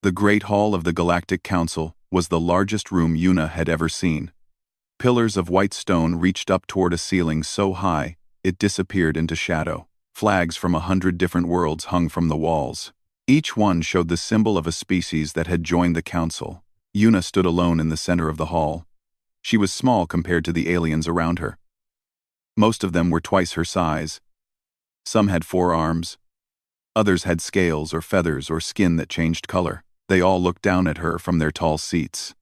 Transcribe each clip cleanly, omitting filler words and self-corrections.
The Great Hall of the Galactic Council was the largest room Yuna had ever seen. Pillars of white stone reached up toward a ceiling so high, it disappeared into shadow. Flags from 100 different worlds hung from the walls. Each one showed the symbol of a species that had joined the council. Yuna stood alone in the center of the hall. She was small compared to the aliens around her. Most of them were twice her size. Some had 4 arms. Others had scales or feathers or skin that changed color. They all looked down at her from their tall seats.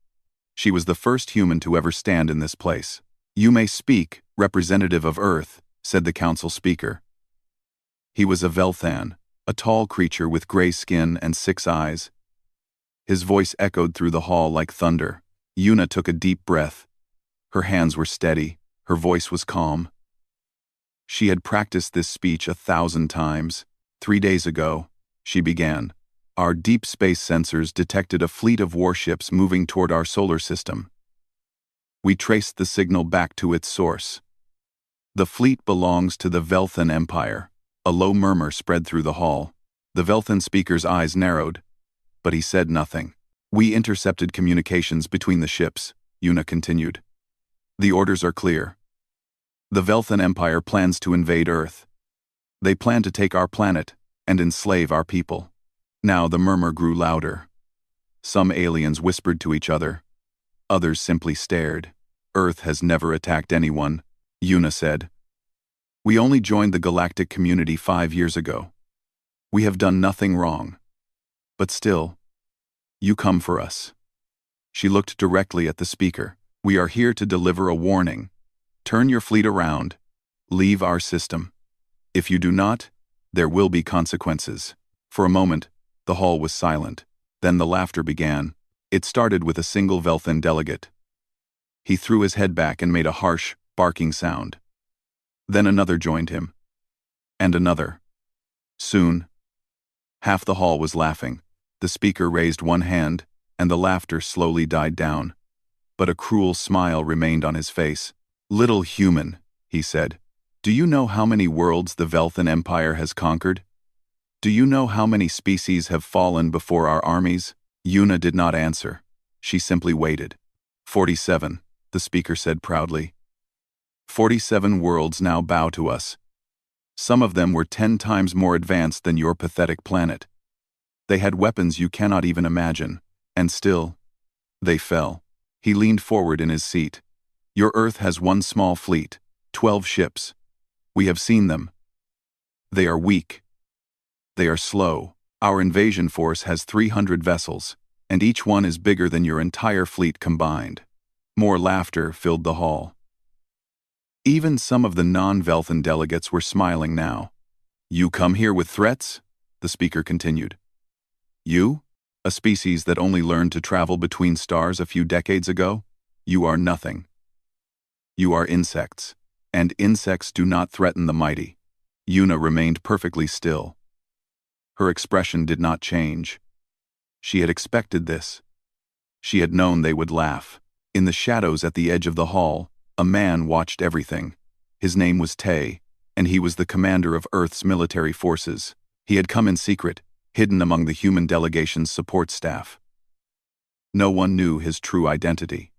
She was the first human to ever stand in this place. "You may speak, representative of Earth," said the council speaker. He was a Velthan, a tall creature with gray skin and 6 eyes. His voice echoed through the hall like thunder. Yuna took a deep breath. Her hands were steady, her voice was calm. She had practiced this speech 1,000 times. 3 days ago, she began. Our deep space sensors detected a fleet of warships moving toward our solar system. We traced the signal back to its source. The fleet belongs to the Velthan Empire. A low murmur spread through the hall. The Velthan speaker's eyes narrowed, but he said nothing. "We intercepted communications between the ships," Yuna continued. "The orders are clear. The Velthan Empire plans to invade Earth. They plan to take our planet and enslave our people." Now the murmur grew louder. Some aliens whispered to each other. Others simply stared. "Earth has never attacked anyone," Yuna said. "We only joined the galactic community 5 years ago. We have done nothing wrong. But still, you come for us." She looked directly at the speaker. "We are here to deliver a warning. Turn your fleet around. Leave our system. If you do not, there will be consequences." For a moment, the hall was silent. Then the laughter began. It started with a single Velthan delegate. He threw his head back and made a harsh, barking sound. Then another joined him. And another. Soon, half the hall was laughing. The speaker raised one hand, and the laughter slowly died down. But a cruel smile remained on his face. "Little human," he said, "do you know how many worlds the Velthan Empire has conquered? Do you know how many species have fallen before our armies?" Yuna did not answer. She simply waited. 47, the speaker said proudly. 47 worlds now bow to us. Some of them were 10 times more advanced than your pathetic planet. They had weapons you cannot even imagine, and still, they fell. He leaned forward in his seat. "Your Earth has one small fleet, 12 ships. We have seen them. They are weak. They are slow. Our invasion force has 300 vessels, and each one is bigger than your entire fleet combined." More laughter filled the hall. Even some of the non-Velthan delegates were smiling now. "You come here with threats?" the speaker continued. "You? A species that only learned to travel between stars a few decades ago? You are nothing. You are insects, and insects do not threaten the mighty." Yuna remained perfectly still. Her expression did not change. She had expected this. She had known they would laugh. In the shadows at the edge of the hall, a man watched everything. His name was Tay, and he was the commander of Earth's military forces. He had come in secret, hidden among the human delegation's support staff. No one knew his true identity.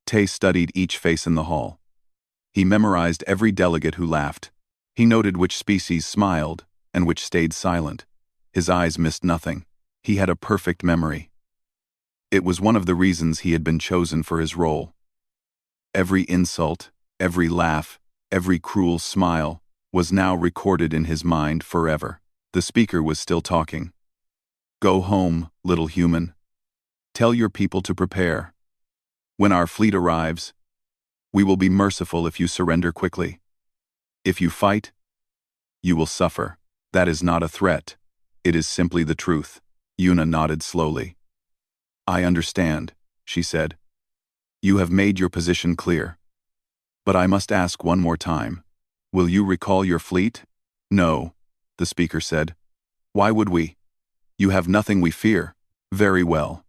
Tay studied each face in the hall. He memorized every delegate who laughed. He noted which species smiled and which stayed silent. His eyes missed nothing. He had a perfect memory. It was one of the reasons he had been chosen for his role. Every insult, every laugh, every cruel smile was now recorded in his mind forever. The speaker was still talking. "Go home, little human. Tell your people to prepare. When our fleet arrives, we will be merciful if you surrender quickly. If you fight, you will suffer." That is not a threat. It is simply the truth. Yuna nodded slowly. "I understand," she said. "You have made your position clear. But I must ask one more time. Will you recall your fleet?" "No," the speaker said. "Why would we? You have nothing we fear." "Very well."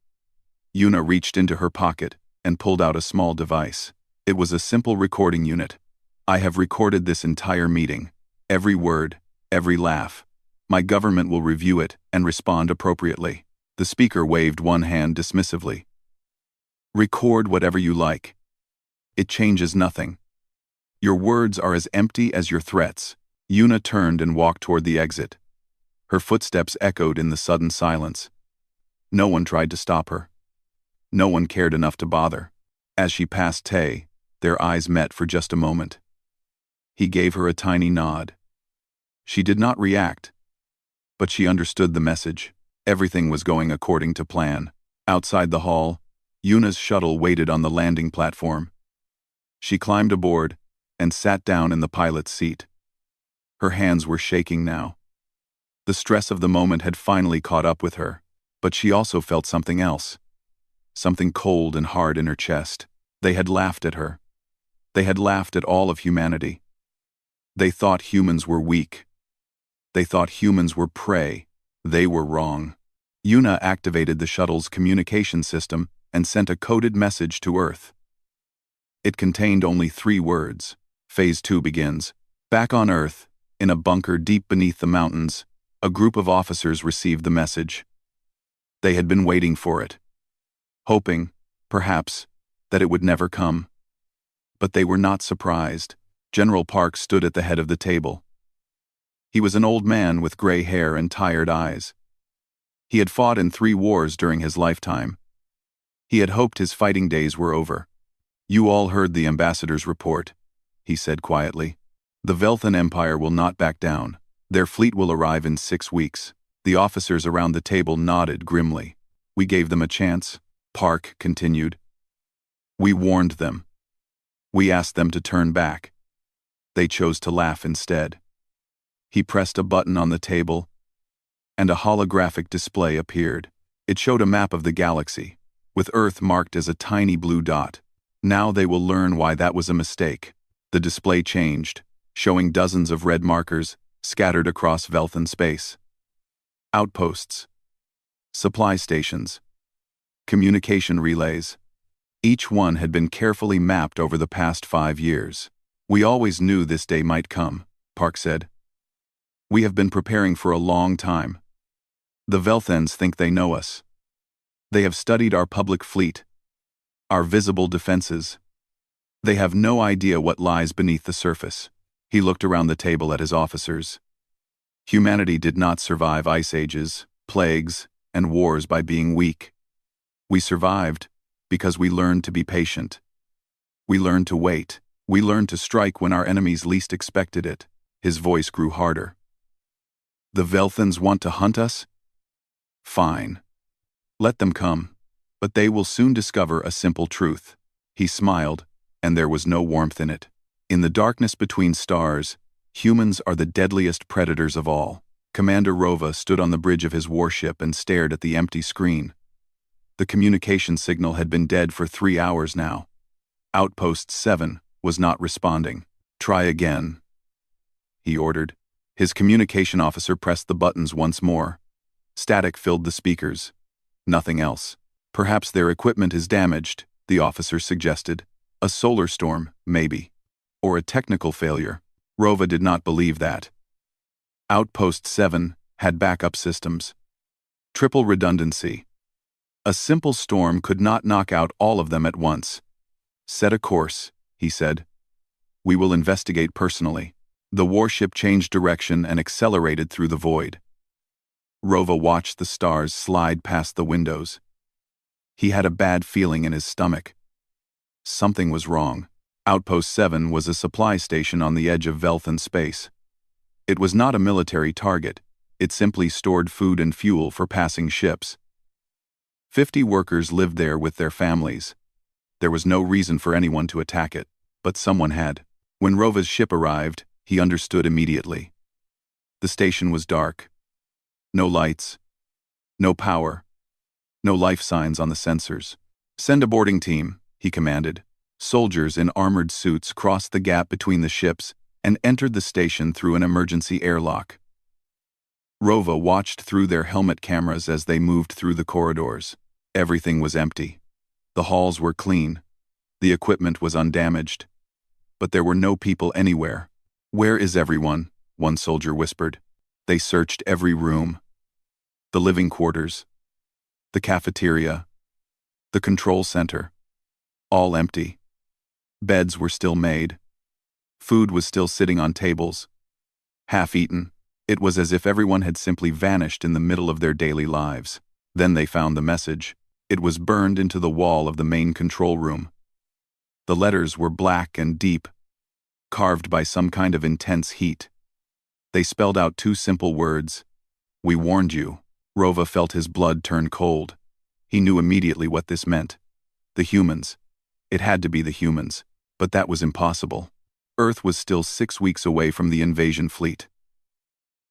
Yuna reached into her pocket and pulled out a small device. It was a simple recording unit. "I have recorded this entire meeting. Every word, every laugh. My government will review it and respond appropriately." The speaker waved one hand dismissively. Record whatever you like. It changes nothing. Your words are as empty as your threats. Yuna turned and walked toward the exit. Her footsteps echoed in the sudden silence. No one tried to stop her. No one cared enough to bother. As she passed Tay, their eyes met for just a moment. He gave her a tiny nod. She did not react, but she understood the message. Everything was going according to plan. Outside the hall, Yuna's shuttle waited on the landing platform. She climbed aboard and sat down in the pilot's seat. Her hands were shaking now. The stress of the moment had finally caught up with her, but she also felt something else. Something cold and hard in her chest. They had laughed at her. They had laughed at all of humanity. They thought humans were weak. They thought humans were prey. They were wrong. Yuna activated the shuttle's communication system and sent a coded message to Earth. It contained only 3 words. Phase 2 begins. Back on Earth, in a bunker deep beneath the mountains, a group of officers received the message. They had been waiting for it, hoping, perhaps, that it would never come. But they were not surprised. General Park stood at the head of the table. He was an old man with gray hair and tired eyes. He had fought in 3 wars during his lifetime. He had hoped his fighting days were over. You all heard the ambassador's report, he said quietly. The Velthan Empire will not back down. Their fleet will arrive in 6 weeks. The officers around the table nodded grimly. We gave them a chance, Park continued. We warned them. We asked them to turn back. They chose to laugh instead. He pressed a button on the table, and a holographic display appeared. It showed a map of the galaxy, with Earth marked as a tiny blue dot. Now they will learn why that was a mistake. The display changed, showing dozens of red markers scattered across Velthan space. Outposts, supply stations, communication relays. Each one had been carefully mapped over the past 5 years. We always knew this day might come, Park said. We have been preparing for a long time. The Velthans think they know us. They have studied our public fleet, our visible defenses. They have no idea what lies beneath the surface. He looked around the table at his officers. Humanity did not survive ice ages, plagues, and wars by being weak. We survived because we learned to be patient. We learned to wait. We learned to strike when our enemies least expected it. His voice grew harder. The Velthans want to hunt us? Fine. Let them come, but they will soon discover a simple truth. He smiled, and there was no warmth in it. In the darkness between stars, humans are the deadliest predators of all. Commander Rova stood on the bridge of his warship and stared at the empty screen. The communication signal had been dead for 3 hours now. Outpost 7 was not responding. Try again, he ordered. His communication officer pressed the buttons once more. Static filled the speakers. Nothing else. Perhaps their equipment is damaged, the officer suggested. A solar storm, maybe. Or a technical failure. Rova did not believe that. Outpost 7 had backup systems. Triple redundancy. A simple storm could not knock out all of them at once. Set a course, he said. We will investigate personally. The warship changed direction and accelerated through the void. Rova watched the stars slide past the windows. He had a bad feeling in his stomach. Something was wrong. Outpost 7 was a supply station on the edge of Velthan space. It was not a military target. It simply stored food and fuel for passing ships. 50 workers lived there with their families. There was no reason for anyone to attack it, but someone had. When Rova's ship arrived, he understood immediately. The station was dark. No lights. No power. No life signs on the sensors. Send a boarding team, he commanded. Soldiers in armored suits crossed the gap between the ships and entered the station through an emergency airlock. Rova watched through their helmet cameras as they moved through the corridors. Everything was empty. The halls were clean. The equipment was undamaged. But there were no people anywhere. Where is everyone? One soldier whispered. They searched every room. The living quarters. the cafeteria, the control center, all empty. Beds were still made. Food was still sitting on tables, half-eaten. It was as if everyone had simply vanished in the middle of their daily lives. Then they found the message. It was burned into the wall of the main control room. The letters were black and deep, carved by some kind of intense heat. They spelled out two simple words. "We warned you." Rova felt his blood turn cold. He knew immediately what this meant. The humans. It had to be the humans. But that was impossible. Earth was still 6 weeks away from the invasion fleet.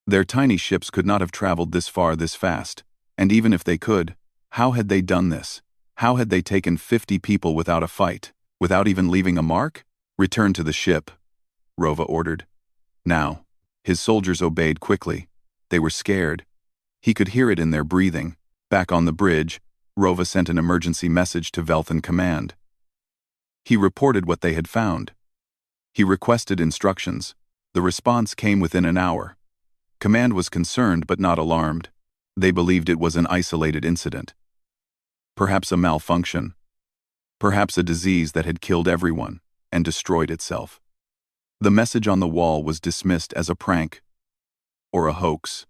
Their tiny ships could not have traveled this far this fast. And even if they could, how had they done this? How had they taken 50 people without a fight? Without even leaving a mark? "Return to the ship," Rova ordered. Now. His soldiers obeyed quickly. They were scared. He could hear it in their breathing. Back on the bridge, Rova sent an emergency message to Velthan Command. He reported what they had found. He requested instructions. The response came within an hour. Command was concerned but not alarmed. They believed it was an isolated incident. Perhaps a malfunction. Perhaps a disease that had killed everyone and destroyed itself. The message on the wall was dismissed as a prank or a hoax.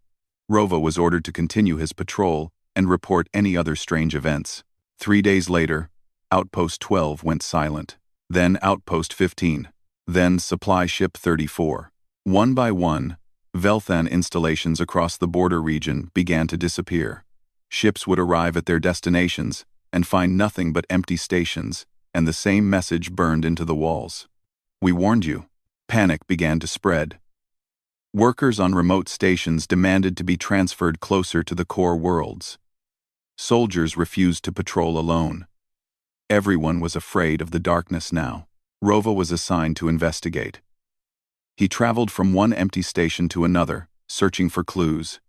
Rova was ordered to continue his patrol and report any other strange events. 3 days later, Outpost 12 went silent. Then Outpost 15. Then Supply Ship 34. One by one, Velthan installations across the border region began to disappear. Ships would arrive at their destinations and find nothing but empty stations, and the same message burned into the walls. "We warned you." Panic began to spread. Workers on remote stations demanded to be transferred closer to the core worlds. Soldiers refused to patrol alone. Everyone was afraid of the darkness now. Rova was assigned to investigate. He traveled from one empty station to another, searching for clues.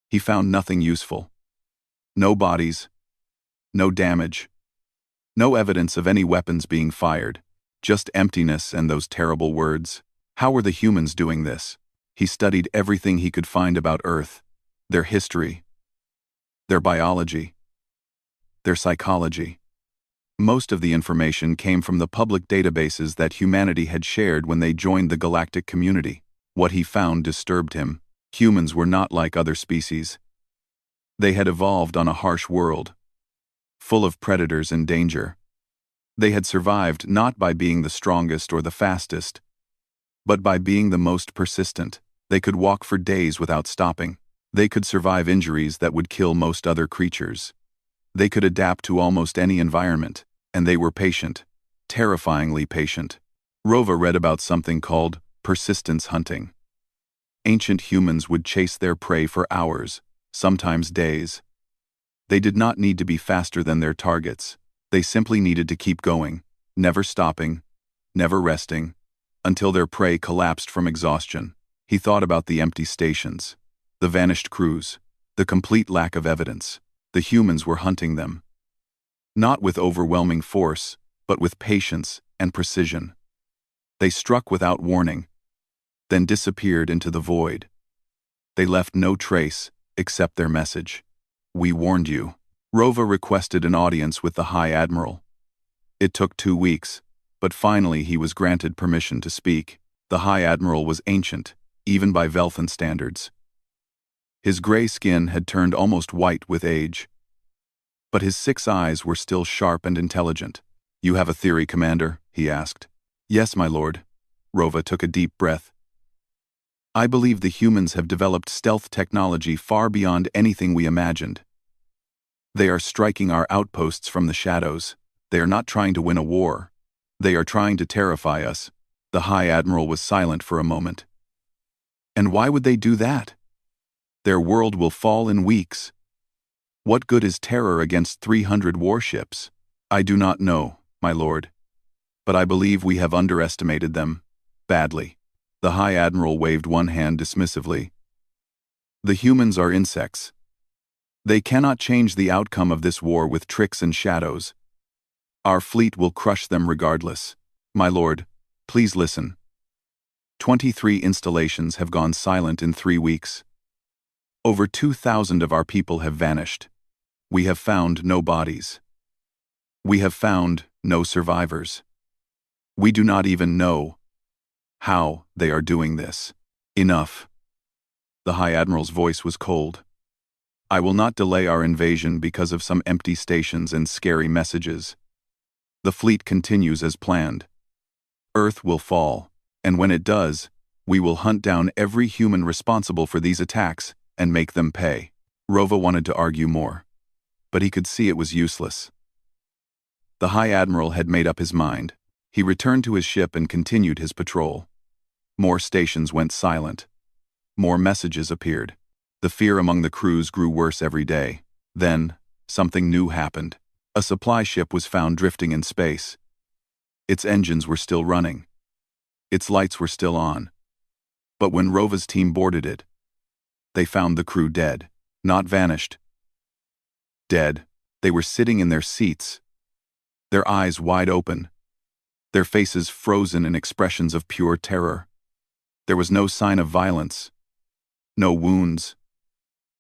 He found nothing useful. No bodies. No damage. No evidence of any weapons being fired. Just emptiness and those terrible words. How were the humans doing this? He studied everything he could find about Earth, their history, their biology, their psychology. Most of the information came from the public databases that humanity had shared when they joined the galactic community. What he found disturbed him. Humans were not like other species. They had evolved on a harsh world, full of predators and danger. They had survived not by being the strongest or the fastest, but by being the most persistent. They could walk for days without stopping. They could survive injuries that would kill most other creatures. They could adapt to almost any environment, and they were patient, terrifyingly patient. Rova read about something called persistence hunting. Ancient humans would chase their prey for hours, sometimes days. They did not need to be faster than their targets. They simply needed to keep going, never stopping, never resting, until their prey collapsed from exhaustion. He thought about the empty stations, the vanished crews, the complete lack of evidence. The humans were hunting them. Not with overwhelming force, but with patience and precision. They struck without warning, then disappeared into the void. They left no trace except their message. "We warned you." Rova requested an audience with the High Admiral. It took 2 weeks, but finally he was granted permission to speak. The High Admiral was ancient, even by Velthan standards. His gray skin had turned almost white with age. But his 6 eyes were still sharp and intelligent. "You have a theory, Commander?" he asked. "Yes, my lord." Rova took a deep breath. "I believe the humans have developed stealth technology far beyond anything we imagined. They are striking our outposts from the shadows. They are not trying to win a war. They are trying to terrify us." The High Admiral was silent for a moment. "And why would they do that? Their world will fall in weeks. What good is terror against 300 warships?" "I do not know, my lord. But I believe we have underestimated them. Badly." The High Admiral waved one hand dismissively. "The humans are insects. They cannot change the outcome of this war with tricks and shadows. Our fleet will crush them regardless. My lord, please listen. 23 installations have gone silent in 3 weeks. Over 2,000 of our people have vanished. We have found no bodies. We have found no survivors. We do not even know how they are doing this. Enough. The High Admiral's voice was cold. I will not delay our invasion because of some empty stations and scary messages. The fleet continues as planned. Earth will fall, and when it does, we will hunt down every human responsible for these attacks and make them pay. Rova wanted to argue more, but he could see it was useless. The High Admiral had made up his mind. He returned to his ship and continued his patrol. More stations went silent. More messages appeared. The fear among the crews grew worse every day. Then, something new happened. A supply ship was found drifting in space. Its engines were still running. Its lights were still on. But when Rova's team boarded it, they found the crew dead. Not vanished. Dead. They were sitting in their seats, their eyes wide open, their faces frozen in expressions of pure terror. There was no sign of violence, no wounds,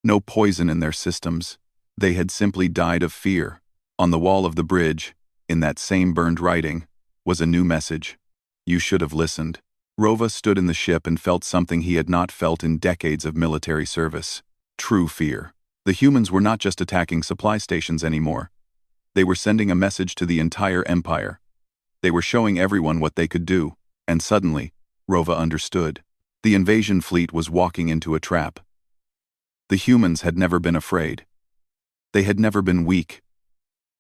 no poison in their systems. They had simply died of fear. On the wall of the bridge, in that same burned writing, was a new message. You should have listened. Rova stood in the ship and felt something he had not felt in decades of military service. True fear. The humans were not just attacking supply stations anymore. They were sending a message to the entire empire. They were showing everyone what they could do, and suddenly, Rova understood. The invasion fleet was walking into a trap. The humans had never been afraid. They had never been weak.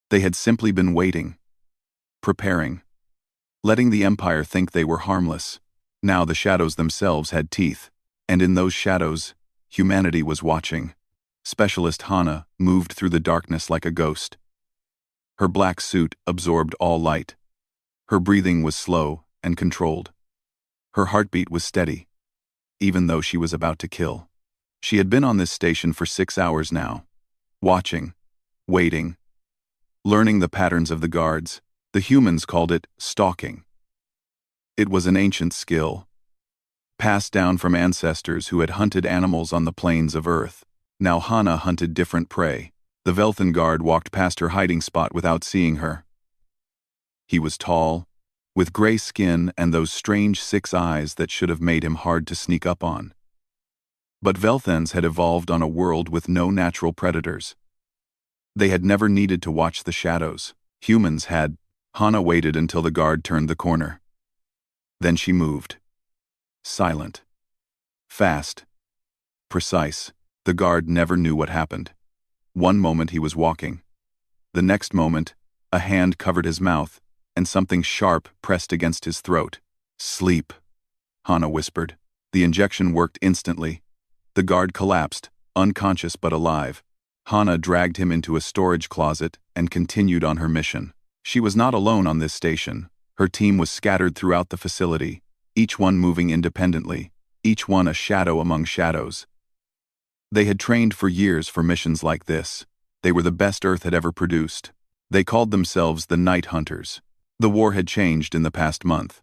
They had simply been waiting, preparing, letting the empire think they were harmless. Now the shadows themselves had teeth, and in those shadows, humanity was watching. Specialist Hana moved through the darkness like a ghost. Her black suit absorbed all light. Her breathing was slow and controlled. Her heartbeat was steady, even though she was about to kill. She had been on this station for 6 hours now, watching, waiting, learning the patterns of the guards. The humans called it stalking. It was an ancient skill, passed down from ancestors who had hunted animals on the plains of Earth. Now Hana hunted different prey. The Velthan guard walked past her hiding spot without seeing her. He was tall, with gray skin and those strange 6 eyes that should have made him hard to sneak up on. But Velthans had evolved on a world with no natural predators. They had never needed to watch the shadows. Humans had. Hana waited until the guard turned the corner. Then she moved. Silent. Fast. Precise. The guard never knew what happened. One moment he was walking. The next moment, a hand covered his mouth, and something sharp pressed against his throat. Sleep, Hana whispered. The injection worked instantly. The guard collapsed, unconscious but alive. Hana dragged him into a storage closet and continued on her mission. She was not alone on this station. Her team was scattered throughout the facility, each one moving independently, each one a shadow among shadows. They had trained for years for missions like this. They were the best Earth had ever produced. They called themselves the Night Hunters. The war had changed in the past month.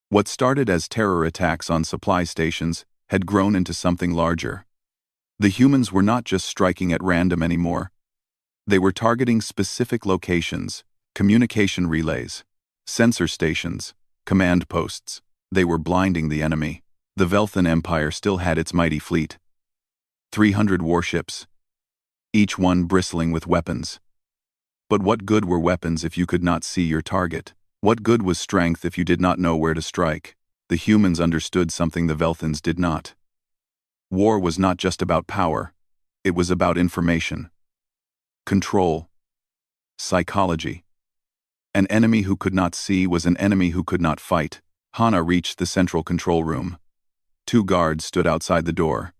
What started as terror attacks on supply stations had grown into something larger. The humans were not just striking at random anymore. They were targeting specific locations, communication relays, sensor stations, command posts. They were blinding the enemy. The Velthan Empire still had its mighty fleet. 300 warships, each one bristling with weapons. But what good were weapons if you could not see your target? What good was strength if you did not know where to strike? The humans understood something the Velthans did not. War was not just about power. It was about information, control, psychology. An enemy who could not see was an enemy who could not fight. Hana reached the central control room. 2 guards stood outside the door.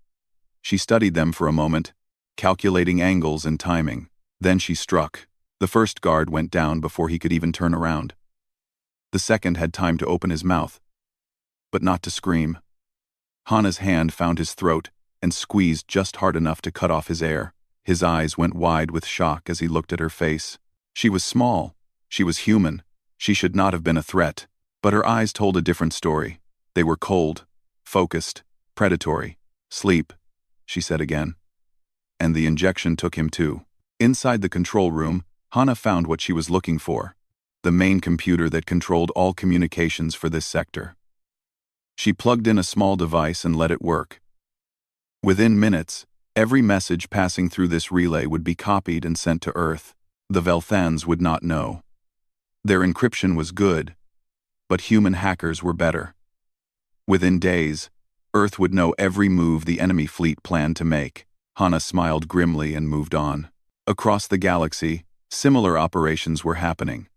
She studied them for a moment, calculating angles and timing. Then she struck. The first guard went down before he could even turn around. The second had time to open his mouth, but not to scream. Hana's hand found his throat and squeezed just hard enough to cut off his air. His eyes went wide with shock as he looked at her face. She was small. She was human. She should not have been a threat. But her eyes told a different story. They were cold, focused, predatory. Sleep, she said again. And the injection took him too. Inside the control room, Hana found what she was looking for: the main computer that controlled all communications for this sector. She plugged in a small device and let it work. Within minutes, every message passing through this relay would be copied and sent to Earth. The Velthans would not know. Their encryption was good, but human hackers were better. Within days, Earth would know every move the enemy fleet planned to make. Hana smiled grimly and moved on. Across the galaxy, similar operations were happening.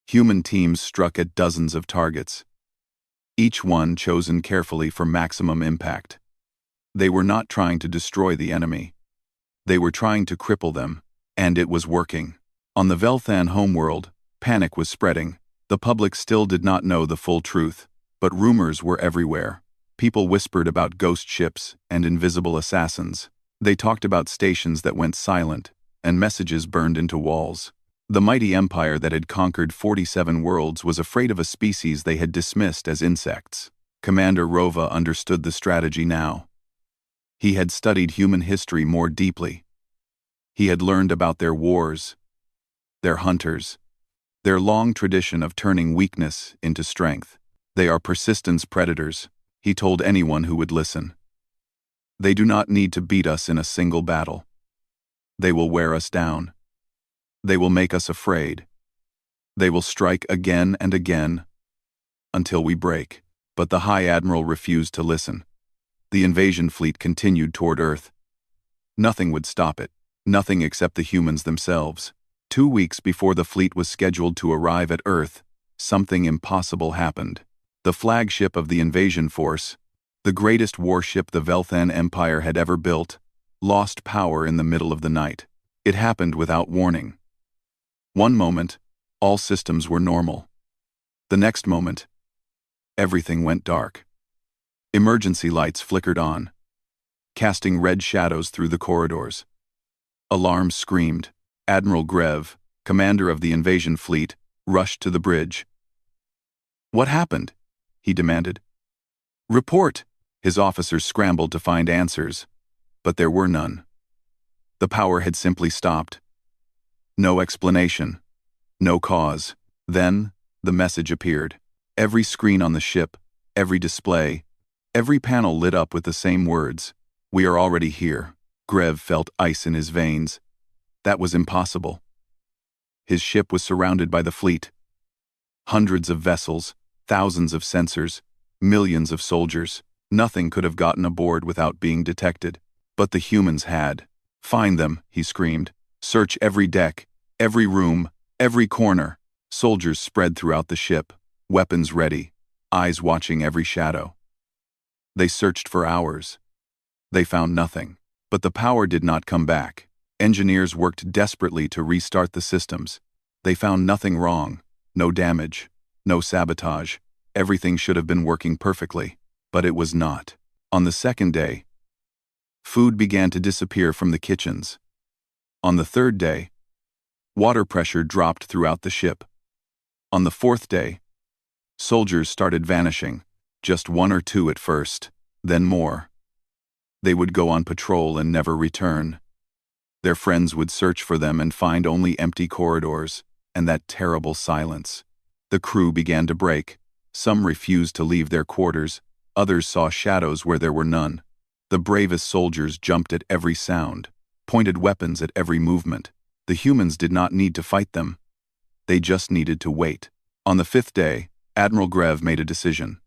Human teams struck at dozens of targets, each one chosen carefully for maximum impact. They were not trying to destroy the enemy. They were trying to cripple them, and it was working. On the Velthan homeworld, panic was spreading. The public still did not know the full truth, but rumors were everywhere. People whispered about ghost ships and invisible assassins. They talked about stations that went silent, and messages burned into walls. The mighty empire that had conquered 47 worlds was afraid of a species they had dismissed as insects. Commander Rova understood the strategy now. He had studied human history more deeply. He had learned about their wars, their hunters, their long tradition of turning weakness into strength. They are persistence predators, he told anyone who would listen. They do not need to beat us in a single battle. They will wear us down. They will make us afraid. They will strike again and again until we break. But the High Admiral refused to listen. The invasion fleet continued toward Earth. Nothing would stop it, nothing except the humans themselves. 2 weeks before the fleet was scheduled to arrive at Earth, something impossible happened. The flagship of the invasion force, the greatest warship the Velthan Empire had ever built, lost power in the middle of the night. It happened without warning. One moment, all systems were normal. The next moment, everything went dark. Emergency lights flickered on, casting red shadows through the corridors. Alarms screamed. Admiral Grev, commander of the invasion fleet, rushed to the bridge. "What happened?" he demanded. "Report!" His officers scrambled to find answers, but there were none. The power had simply stopped. No explanation, no cause. Then, the message appeared. Every screen on the ship, every display, every panel lit up with the same words: "We are already here." Grev felt ice in his veins. That was impossible. His ship was surrounded by the fleet. Hundreds of vessels, thousands of sensors, millions of soldiers. Nothing could have gotten aboard without being detected. But the humans had. "Find them," he screamed. "Search every deck, every room, every corner." Soldiers spread throughout the ship, weapons ready, eyes watching every shadow. They searched for hours. They found nothing. But the power did not come back. Engineers worked desperately to restart the systems. They found nothing wrong, no damage, no sabotage. Everything should have been working perfectly, but it was not. On the second day, food began to disappear from the kitchens. On the third day, water pressure dropped throughout the ship. On the fourth day, soldiers started vanishing, just one or two at first, then more. They would go on patrol and never return. Their friends would search for them and find only empty corridors and that terrible silence. The crew began to break. Some refused to leave their quarters, others saw shadows where there were none. The bravest soldiers jumped at every sound, pointed weapons at every movement. The humans did not need to fight them. They just needed to wait. On the fifth day, Admiral Grev made a decision.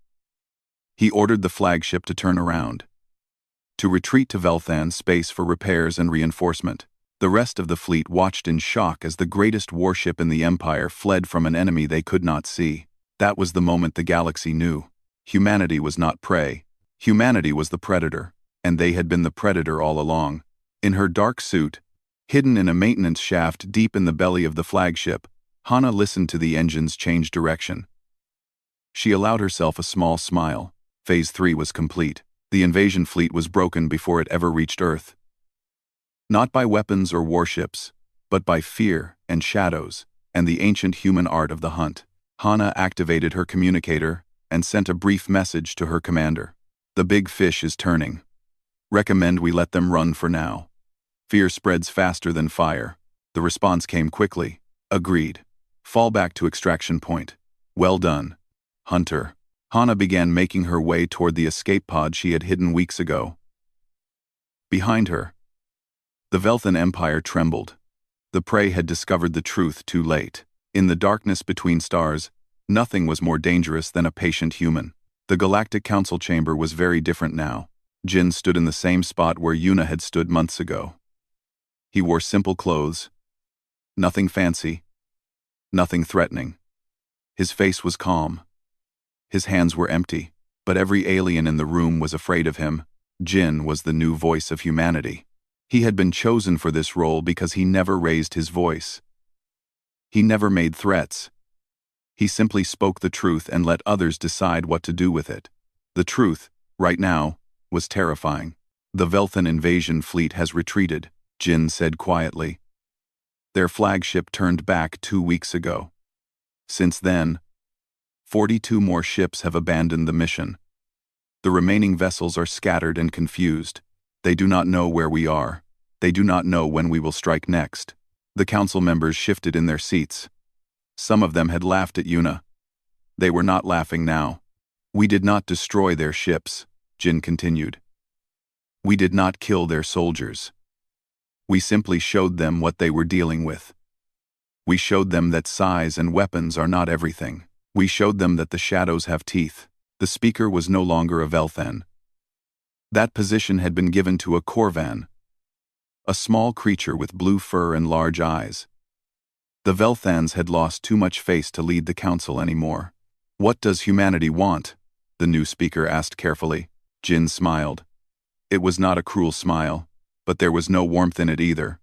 He ordered the flagship to turn around, to retreat to Velthan space for repairs and reinforcement. The rest of the fleet watched in shock as the greatest warship in the Empire fled from an enemy they could not see. That was the moment the galaxy knew. Humanity was not prey. Humanity was the predator, and they had been the predator all along. In her dark suit, hidden in a maintenance shaft deep in the belly of the flagship, Hana listened to the engines change direction. She allowed herself a small smile. Phase 3 was complete. The invasion fleet was broken before it ever reached Earth. Not by weapons or warships, but by fear and shadows, and the ancient human art of the hunt. Hana activated her communicator and sent a brief message to her commander. "The big fish is turning. Recommend we let them run for now. Fear spreads faster than fire. The response came quickly. Agreed. Fall back to extraction point. Well done, Hunter. Hana began making her way toward the escape pod she had hidden weeks ago. Behind her, the Velthan Empire trembled. The prey had discovered the truth too late. In the darkness between stars, nothing was more dangerous than a patient human. The Galactic Council chamber was very different now. Jin stood in the same spot where Yuna had stood months ago. He wore simple clothes. Nothing fancy. Nothing threatening. His face was calm. His hands were empty, but every alien in the room was afraid of him. Jin was the new voice of humanity. He had been chosen for this role because he never raised his voice. He never made threats. He simply spoke the truth and let others decide what to do with it. The truth, right now, was terrifying. The Velthan invasion fleet has retreated, Jin said quietly. Their flagship turned back 2 weeks ago. Since then, 42 more ships have abandoned the mission. The remaining vessels are scattered and confused. They do not know where we are. They do not know when we will strike next. The council members shifted in their seats. Some of them had laughed at Yuna. They were not laughing now. We did not destroy their ships, Jin continued. We did not kill their soldiers. We simply showed them what they were dealing with. We showed them that size and weapons are not everything. We showed them that the shadows have teeth. The speaker was no longer a Velthan. That position had been given to a Korvan, a small creature with blue fur and large eyes. The Velthans had lost too much face to lead the council anymore. What does humanity want? The new speaker asked carefully. Jin smiled. It was not a cruel smile, but there was no warmth in it either.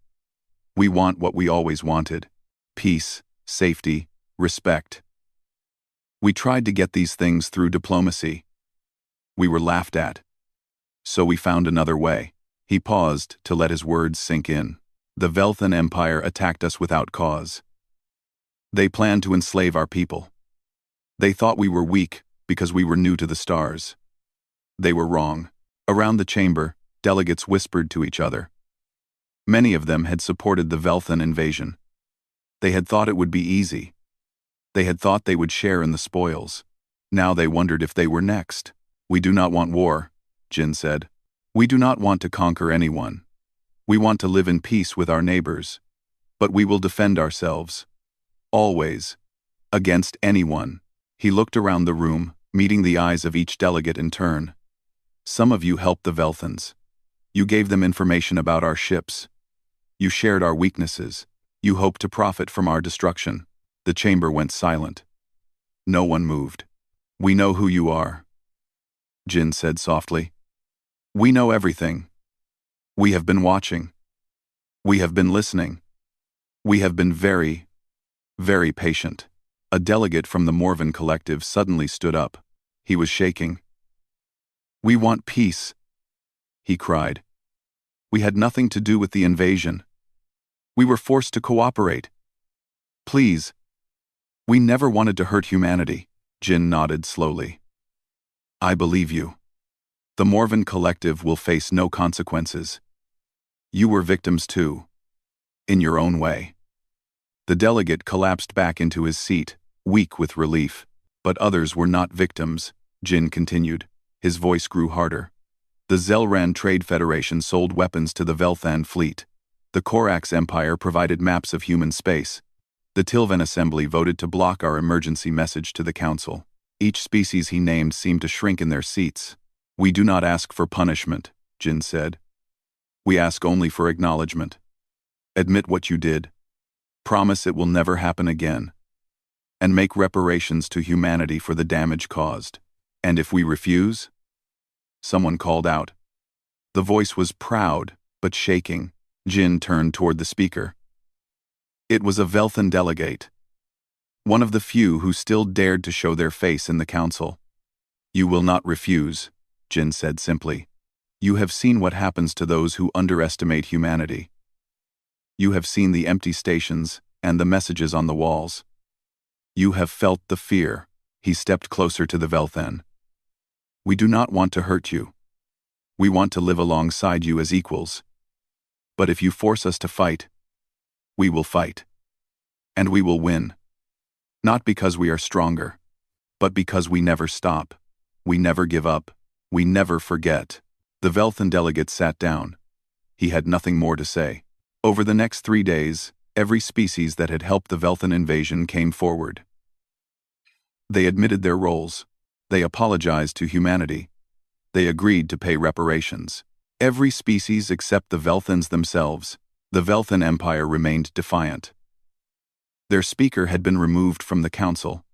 We want what we always wanted. Peace, safety, respect. We tried to get these things through diplomacy. We were laughed at. So we found another way. He paused to let his words sink in. The Velthan Empire attacked us without cause. They planned to enslave our people. They thought we were weak because we were new to the stars. They were wrong. Around the chamber, delegates whispered to each other. Many of them had supported the Velthan invasion. They had thought it would be easy. They had thought they would share in the spoils. Now they wondered if they were next. We do not want war, Jin said. We do not want to conquer anyone. We want to live in peace with our neighbors. But we will defend ourselves. Always. Against anyone. He looked around the room, meeting the eyes of each delegate in turn. Some of you helped the Velthans. You gave them information about our ships. You shared our weaknesses. You hoped to profit from our destruction. The chamber went silent. No one moved. We know who you are, Jin said softly. We know everything. We have been watching. We have been listening. We have been very, very patient. A delegate from the Morven Collective suddenly stood up. He was shaking. We want peace, he cried. We had nothing to do with the invasion. We were forced to cooperate. Please. We never wanted to hurt humanity, Jin nodded slowly. I believe you. The Morven Collective will face no consequences. You were victims too. In your own way. The delegate collapsed back into his seat, weak with relief. But others were not victims, Jin continued. His voice grew harder. The Zelran Trade Federation sold weapons to the Velthan fleet. The Korax Empire provided maps of human space. The Tilvan Assembly voted to block our emergency message to the Council. Each species he named seemed to shrink in their seats. We do not ask for punishment, Jin said. We ask only for acknowledgement. Admit what you did. Promise it will never happen again. And make reparations to humanity for the damage caused. And if we refuse? Someone called out. The voice was proud, but shaking. Jin turned toward the speaker. It was a Velthan delegate. One of the few who still dared to show their face in the council. You will not refuse, Jin said simply. You have seen what happens to those who underestimate humanity. You have seen the empty stations and the messages on the walls. You have felt the fear. He stepped closer to the Velthan. We do not want to hurt you. We want to live alongside you as equals. But if you force us to fight, we will fight. And we will win. Not because we are stronger, but because we never stop. We never give up. We never forget. The Velthan delegate sat down. He had nothing more to say. Over the next 3 days, every species that had helped the Velthan invasion came forward. They admitted their roles. They apologized to humanity. They agreed to pay reparations. Every species except the Velthans themselves. The Velthan Empire remained defiant. Their speaker had been removed from the council.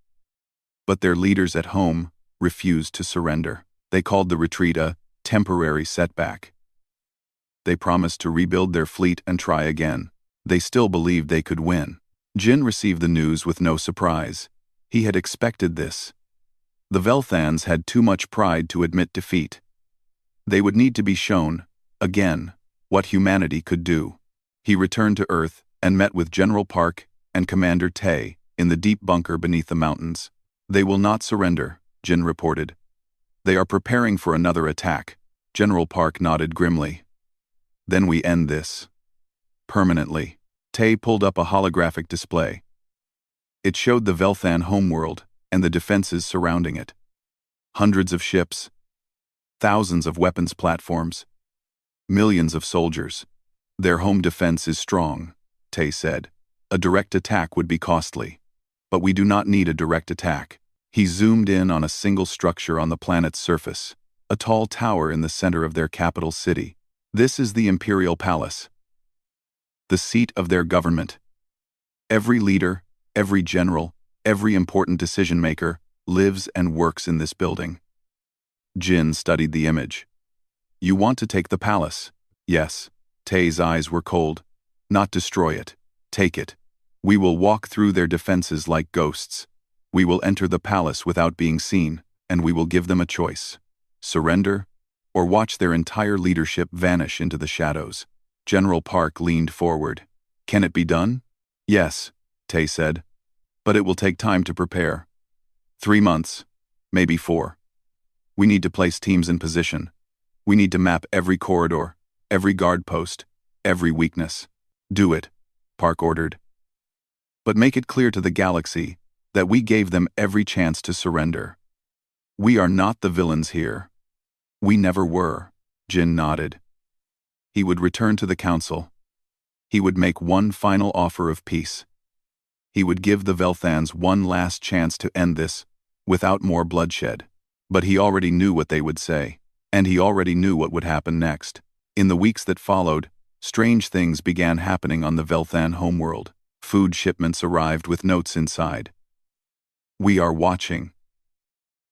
But their leaders at home refused to surrender. They called the retreat a temporary setback. They promised to rebuild their fleet and try again. They still believed they could win. Jin received the news with no surprise. He had expected this. The Velthans had too much pride to admit defeat. They would need to be shown, again, what humanity could do. He returned to Earth and met with General Park and Commander Tay in the deep bunker beneath the mountains. They will not surrender, Jin reported. They are preparing for another attack. General Park nodded grimly. Then we end this. Permanently. Tay pulled up a holographic display. It showed the Velthan homeworld and the defenses surrounding it. Hundreds of ships. Thousands of weapons platforms. Millions of soldiers. Their home defense is strong, Tay said. A direct attack would be costly. But we do not need a direct attack. He zoomed in on a single structure on the planet's surface, a tall tower in the center of their capital city. This is the Imperial Palace, the seat of their government. Every leader, every general, every important decision-maker lives and works in this building. Jin studied the image. You want to take the palace? Yes. Tay's eyes were cold. Not destroy it. Take it. We will walk through their defenses like ghosts. We will enter the palace without being seen, and we will give them a choice. Surrender, or watch their entire leadership vanish into the shadows. General Park leaned forward. Can it be done? Yes, Tay said. But it will take time to prepare. 3 months, maybe 4. We need to place teams in position. We need to map every corridor, every guard post, every weakness. Do it, Park ordered. But make it clear to the galaxy that we gave them every chance to surrender. We are not the villains here. We never were, Jin nodded. He would return to the council. He would make one final offer of peace. He would give the Velthans one last chance to end this, without more bloodshed. But he already knew what they would say, and he already knew what would happen next. In the weeks that followed, strange things began happening on the Velthan homeworld. Food shipments arrived with notes inside. We are watching.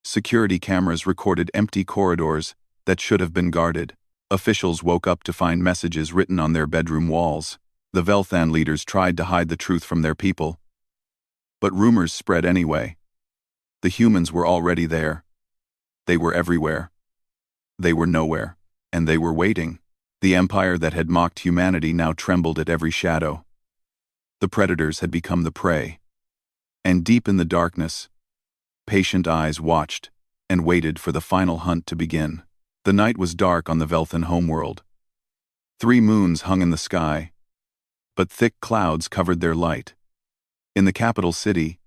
Security cameras recorded empty corridors that should have been guarded. Officials woke up to find messages written on their bedroom walls. The Velthan leaders tried to hide the truth from their people. But rumors spread anyway. The humans were already there. They were everywhere. They were nowhere, and they were waiting. The empire that had mocked humanity now trembled at every shadow. The predators had become the prey. And deep in the darkness, patient eyes watched and waited for the final hunt to begin. The night was dark on the Velthan homeworld. 3 moons hung in the sky, but thick clouds covered their light. In the capital city,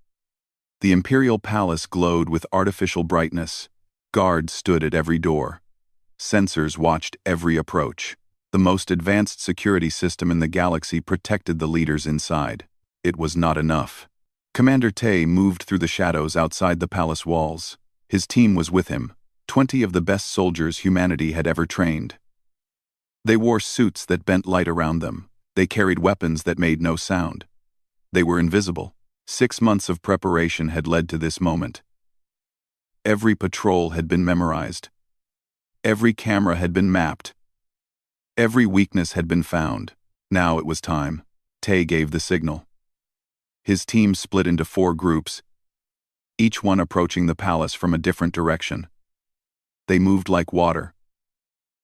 the Imperial Palace glowed with artificial brightness. Guards stood at every door. Sensors watched every approach. The most advanced security system in the galaxy protected the leaders inside. It was not enough. Commander Tay moved through the shadows outside the palace walls. His team was with him, 20 of the best soldiers humanity had ever trained. They wore suits that bent light around them. They carried weapons that made no sound. They were invisible. 6 months of preparation had led to this moment. Every patrol had been memorized. Every camera had been mapped. Every weakness had been found. Now it was time. Tay gave the signal. His team split into 4 groups, each one approaching the palace from a different direction. They moved like water,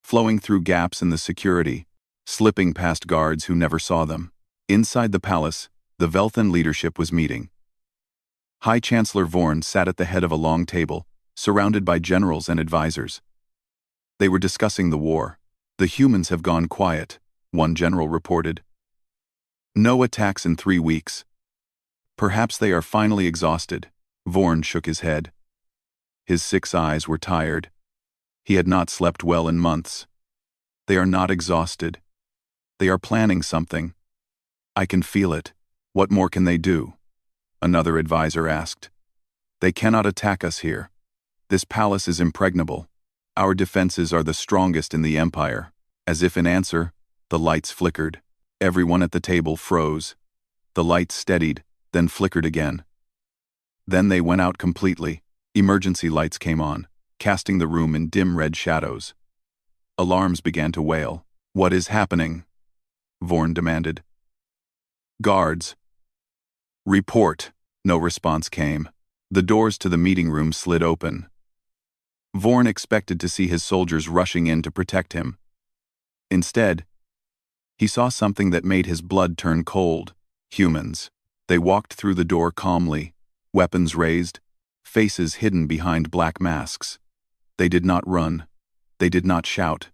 flowing through gaps in the security, slipping past guards who never saw them. Inside the palace, the Velthan leadership was meeting. High Chancellor Vorn sat at the head of a long table, surrounded by generals and advisors. They were discussing the war. The humans have gone quiet, one general reported. No attacks in 3 weeks. Perhaps they are finally exhausted. Vorn shook his head. His 6 eyes were tired. He had not slept well in months. They are not exhausted. They are planning something. I can feel it. What more can they do? Another advisor asked. They cannot attack us here. This palace is impregnable. Our defenses are the strongest in the Empire. As if in answer, the lights flickered. Everyone at the table froze. The lights steadied, then flickered again. Then they went out completely. Emergency lights came on, casting the room in dim red shadows. Alarms began to wail. What is happening? Vorn demanded. Guards. Report. No response came. The doors to the meeting room slid open. Vorn expected to see his soldiers rushing in to protect him. Instead, he saw something that made his blood turn cold. Humans. They walked through the door calmly, weapons raised, faces hidden behind black masks. They did not run. They did not shout.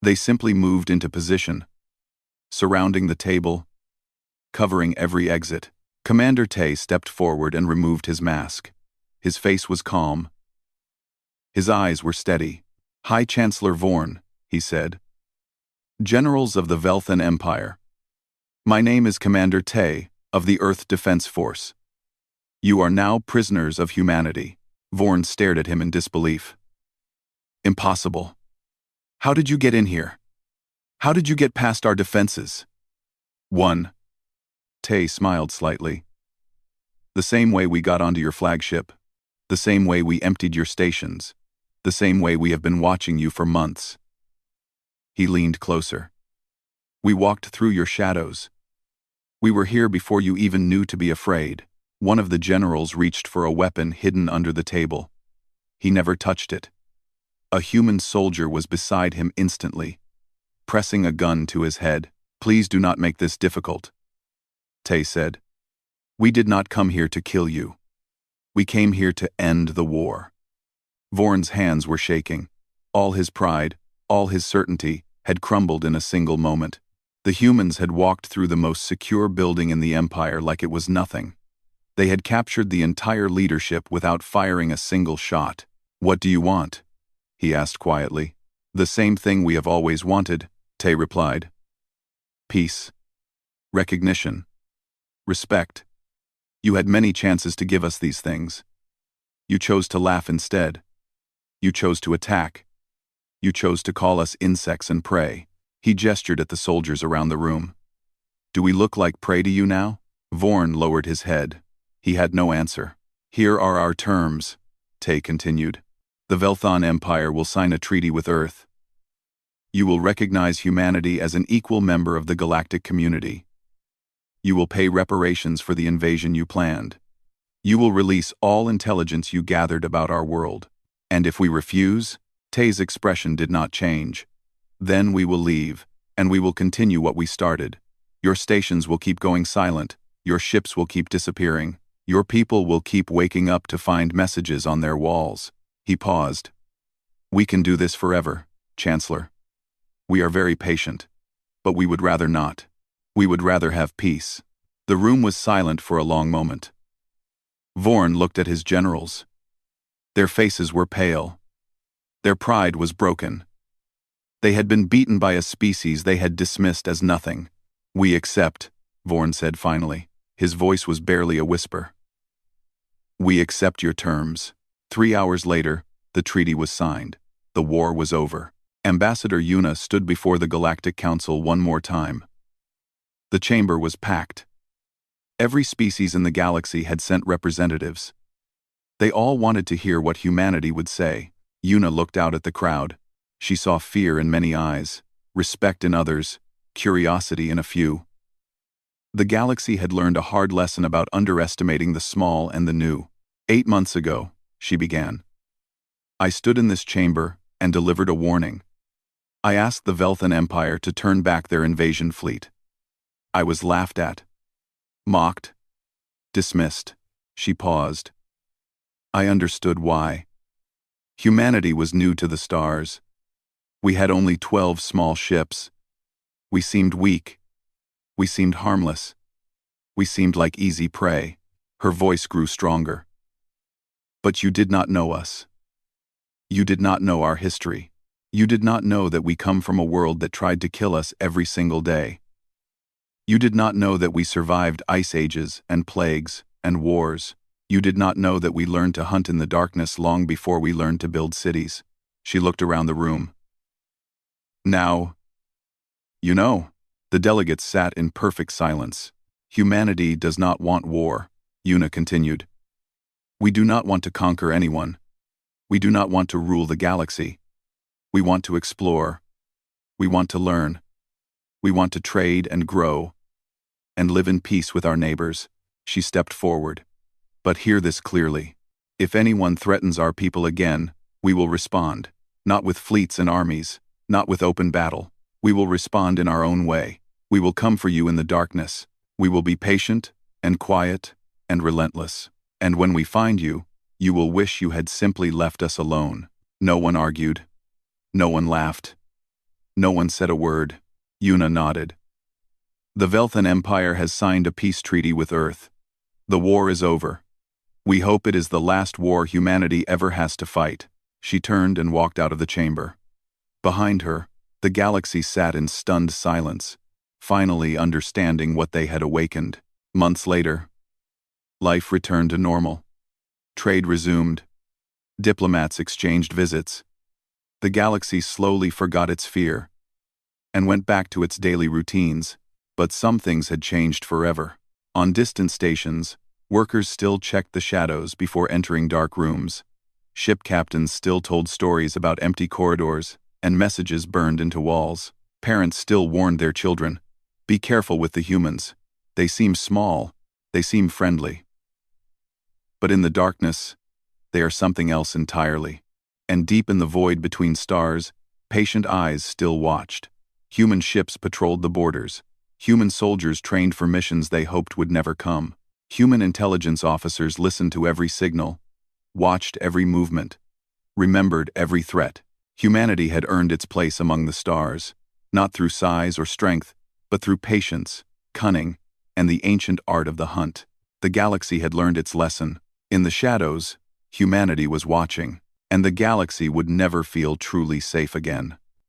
They simply moved into position, surrounding the table, covering every exit. Commander Tay stepped forward and removed his mask. His face was calm. His eyes were steady. High Chancellor Vorn, he said. Generals of the Velthan Empire. My name is Commander Tay, of the Earth Defense Force. You are now prisoners of humanity. Vorn stared at him in disbelief. Impossible. How did you get in here? How did you get past our defenses? 1. Tay smiled slightly. The same way we got onto your flagship. The same way we emptied your stations. The same way we have been watching you for months. He leaned closer. We walked through your shadows. We were here before you even knew to be afraid. One of the generals reached for a weapon hidden under the table. He never touched it. A human soldier was beside him instantly, pressing a gun to his head. Please do not make this difficult, Tay said. We did not come here to kill you. We came here to end the war. Vorn's hands were shaking. All his pride, all his certainty, had crumbled in a single moment. The humans had walked through the most secure building in the Empire like it was nothing. They had captured the entire leadership without firing a single shot. What do you want? He asked quietly. The same thing we have always wanted, Tay replied. Peace. Recognition. Respect. You had many chances to give us these things. You chose to laugh instead. You chose to attack. You chose to call us insects and prey. He gestured at the soldiers around the room. Do we look like prey to you now? Vorn lowered his head. He had no answer. Here are our terms, Tay continued. The Velthan Empire will sign a treaty with Earth. You will recognize humanity as an equal member of the galactic community. You will pay reparations for the invasion you planned. You will release all intelligence you gathered about our world. And if we refuse, Tay's expression did not change. Then we will leave, and we will continue what we started. Your stations will keep going silent. Your ships will keep disappearing. Your people will keep waking up to find messages on their walls. He paused. We can do this forever, Chancellor. We are very patient, but we would rather not. We would rather have peace. The room was silent for a long moment. Vorn looked at his generals. Their faces were pale. Their pride was broken. They had been beaten by a species they had dismissed as nothing. We accept, Vorn said finally. His voice was barely a whisper. We accept your terms. 3 hours later, the treaty was signed. The war was over. Ambassador Yuna stood before the Galactic Council one more time. The chamber was packed. Every species in the galaxy had sent representatives. They all wanted to hear what humanity would say. Yuna looked out at the crowd. She saw fear in many eyes, respect in others, curiosity in a few. The galaxy had learned a hard lesson about underestimating the small and the new. 8 months ago, she began. I stood in this chamber and delivered a warning. I asked the Velthan Empire to turn back their invasion fleet. I was laughed at, mocked, dismissed. She paused. I understood why. Humanity was new to the stars. We had only 12 small ships. We seemed weak. We seemed harmless. We seemed like easy prey. Her voice grew stronger. But you did not know us. You did not know our history. You did not know that we come from a world that tried to kill us every single day. You did not know that we survived ice ages and plagues and wars. You did not know that we learned to hunt in the darkness long before we learned to build cities. She looked around the room. Now, you know. The delegates sat in perfect silence. Humanity does not want war, Yuna continued. We do not want to conquer anyone. We do not want to rule the galaxy. We want to explore. We want to learn. We want to trade and grow and live in peace with our neighbors. She stepped forward. But hear this clearly. If anyone threatens our people again, we will respond. Not with fleets and armies, not with open battle. We will respond in our own way. We will come for you in the darkness. We will be patient and quiet and relentless. And when we find you, you will wish you had simply left us alone. No one argued. No one laughed. No one said a word. Yuna nodded. The Velthan Empire has signed a peace treaty with Earth. The war is over. We hope it is the last war humanity ever has to fight. She turned and walked out of the chamber. Behind her, the galaxy sat in stunned silence, finally understanding what they had awakened. Months later, life returned to normal. Trade resumed. Diplomats exchanged visits. The galaxy slowly forgot its fear and went back to its daily routines, but some things had changed forever. On distant stations, workers still checked the shadows before entering dark rooms. Ship captains still told stories about empty corridors and messages burned into walls. Parents still warned their children, be careful with the humans. They seem small, they seem friendly. But in the darkness, they are something else entirely. And deep in the void between stars, patient eyes still watched. Human ships patrolled the borders. Human soldiers trained for missions they hoped would never come. Human intelligence officers listened to every signal, watched every movement, remembered every threat. Humanity had earned its place among the stars, not through size or strength, but through patience, cunning, and the ancient art of the hunt. The galaxy had learned its lesson. In the shadows, humanity was watching, and the galaxy would never feel truly safe again.